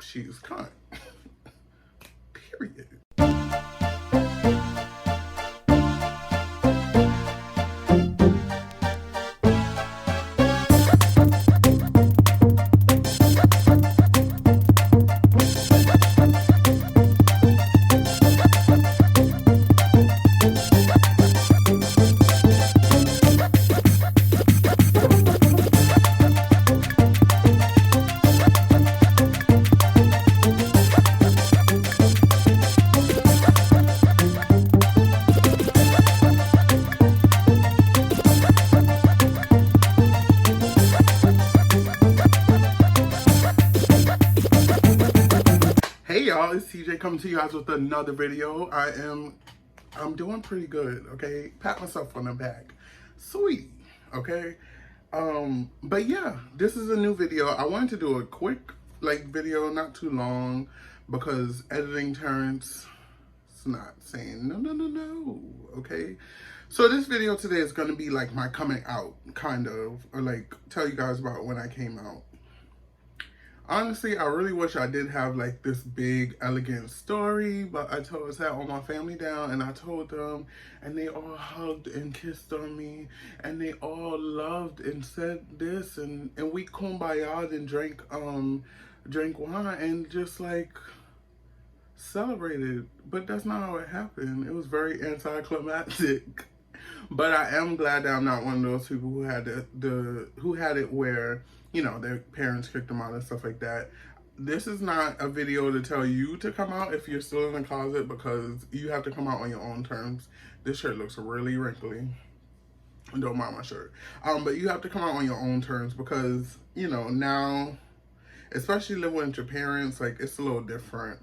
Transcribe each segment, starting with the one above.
she's cunt. Period. Hey y'all, it's TJ coming to you guys with another video. I'm doing pretty good, okay? Pat myself on the back. Sweet, okay? But yeah, this is a new video. I wanted to do a quick video, not too long, because editing turns, it's not saying no, okay? So this video today is gonna be like my coming out, kind of, or like tell you guys about when I came out. Honestly, I really wish I did have like this big, elegant story, but I sat all my family down and I told them, and they all hugged and kissed on me, and they all loved and said this, and we kumbaya'd and drank wine and just like celebrated. But that's not how it happened. It was very anticlimactic. But I am glad that I'm not one of those people who had who had it where, you know, their parents kicked them out and stuff like that. This is not a video to tell you to come out if you're still in the closet, because you have to come out on your own terms. This shirt looks really wrinkly. Don't mind my shirt. But you have to come out on your own terms because, you know, now, especially living with your parents, like, it's a little different.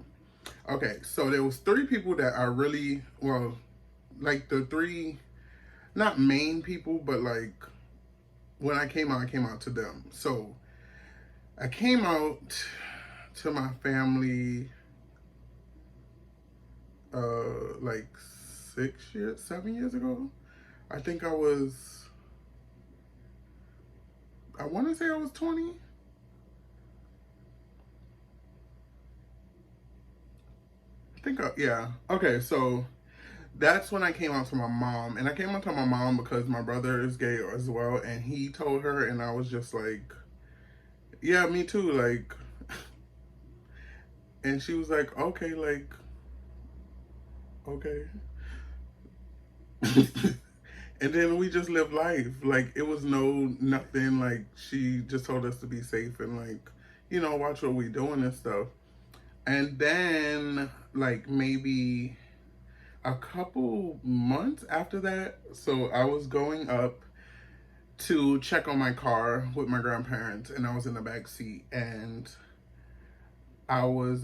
Okay, so there was 3 people that are really, well, like the 3, not main people, but like, when I came out to them. So I came out to my family like 7 years ago. I think I want to say I was 20. Yeah. Okay, so that's when I came out to my mom. And I came out to my mom because my brother is gay as well. And he told her, and I was just like, yeah, me too. Like, and she was like, okay, like, okay. And then we just lived life. Like, it was nothing. Like, she just told us to be safe and, like, you know, watch what we doing and stuff. And then, like, maybe a couple months after that, so I was going up to check on my car with my grandparents, and I was in the back seat, and I was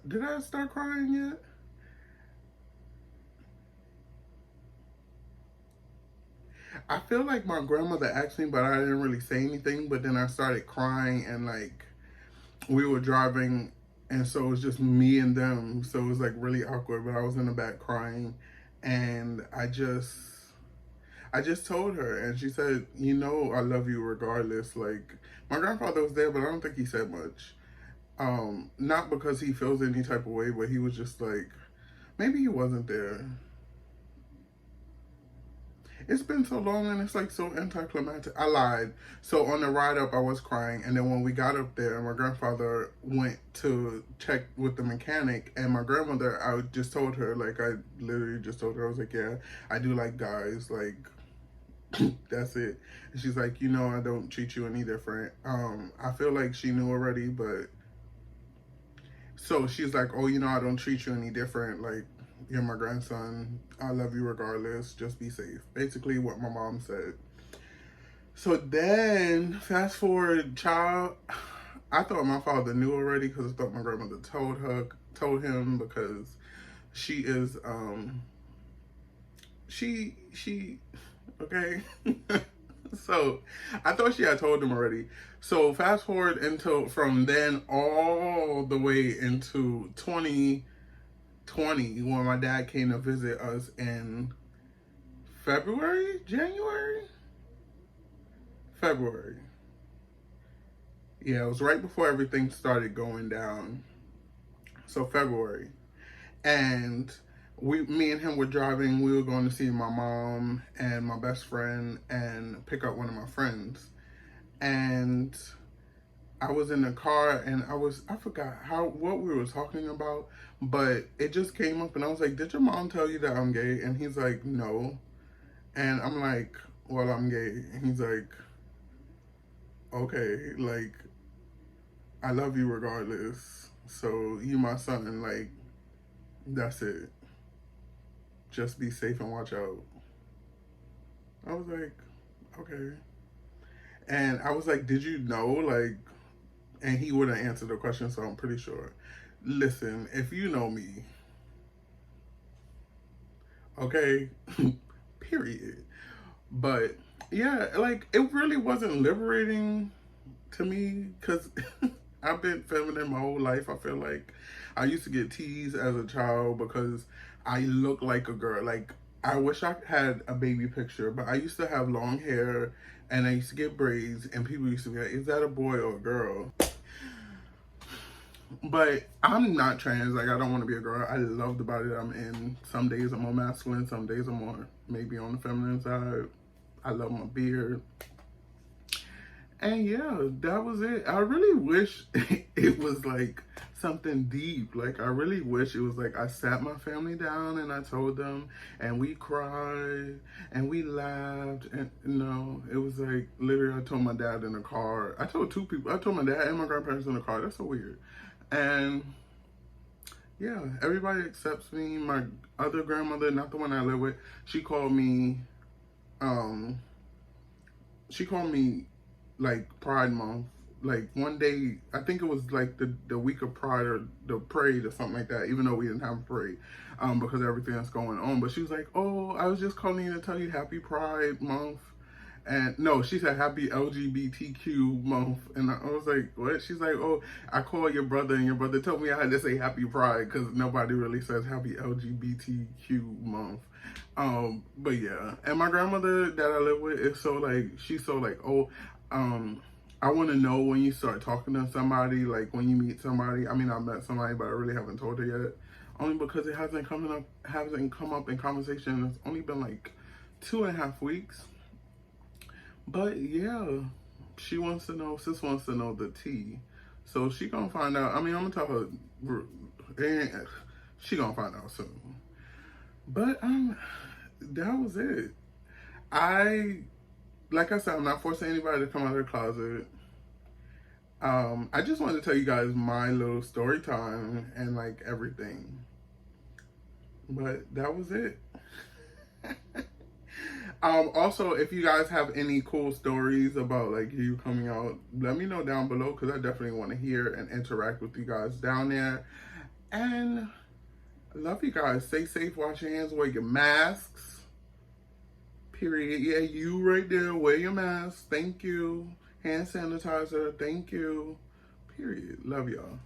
did I start crying yet? I feel like my grandmother asked me, but I didn't really say anything. But then I started crying, and like, we were driving, and so it was just me and them, so it was like really awkward. But I was in the back crying, and I just told her, and she said, you know, I love you regardless. Like, my grandfather was there, but I don't think he said much. Not because he feels any type of way, but he was just like, maybe he wasn't there. It's been so long, and it's like so anticlimactic. I lied. So on the ride up, I was crying, and then when we got up there, my grandfather went to check with the mechanic, and my grandmother, I just told her, like, I literally just told her, I was like, yeah, I do like guys, like, that's it. And she's like, you know, I don't treat you any different. I feel like she knew already, but so she's like, oh, you know, I don't treat you any different. Like, you're my grandson. I love you regardless. Just be safe. Basically what my mom said. So then, fast forward, child, I thought my father knew already because I thought my grandmother told him, because she is, okay. So I thought she had told him already. So fast forward until from then all the way into 2020, when my dad came to visit us in February. Yeah, it was right before everything started going down. So February. And me and him were driving. We were going to see my mom and my best friend and pick up one of my friends. And I was in the car and I forgot what we were talking about, but it just came up and I was like, "Did your mom tell you that I'm gay?" And he's like, "No." And I'm like, "Well, I'm gay." And he's like, "Okay, like I love you regardless. So you my son, like that's it. Just be safe and watch out." I was like, "Okay." And I was like, "Did you know?" Like, and he wouldn't answer the question, so I'm pretty sure. Listen, if you know me, okay, period. But yeah, like it really wasn't liberating to me because I've been feminine my whole life. I feel like I used to get teased as a child because I look like a girl. Like I wish I had a baby picture, but I used to have long hair and I used to get braids, and people used to be like, "Is that a boy or a girl?" But I'm not trans. Like I don't want to be a girl. I love the body that I'm in. Some days I'm more masculine. Some days I'm more maybe on the feminine side. I love my beard. And yeah, that was it. I really wish it was like something deep. Like I really wish it was like I sat my family down and I told them and we cried and we laughed and no, it was like literally I told my dad in the car. I told two people. I told my dad and my grandparents in the car. That's so weird. And yeah, everybody accepts me. My other grandmother, not the one I live with, she called me um she called me like Pride Month. Like one day, I think it was like the week of Pride or the parade or something like that, even though we didn't have a parade, because of everything that's going on. But she was like, "Oh, I was just calling you to tell you Happy Pride Month." And no, she said Happy LGBTQ month. And I was like, what? She's like, "Oh, I called your brother and your brother told me I had to say Happy Pride because nobody really says Happy LGBTQ month." But yeah. And my grandmother that I live with is so like, she's so like, "Oh, I want to know when you start talking to somebody, like when you meet somebody." I mean, I met somebody, but I really haven't told her yet. Only because it hasn't come up in conversation. It's only been like 2.5 weeks. But yeah, she wants to know, sis wants to know the tea. So she gonna find out. I mean, I'm gonna tell her, and she gonna find out soon. But that was it. I, like I said, I'm not forcing anybody to come out of their closet. I just wanted to tell you guys my little story time and like everything. But that was it. Also, if you guys have any cool stories about like you coming out, let me know down below because I definitely want to hear and interact with you guys down there. And I love you guys. Stay safe, wash your hands, wear your masks. Period. Yeah, you right there, wear your mask. Thank you. Hand sanitizer. Thank you. Period. Love y'all.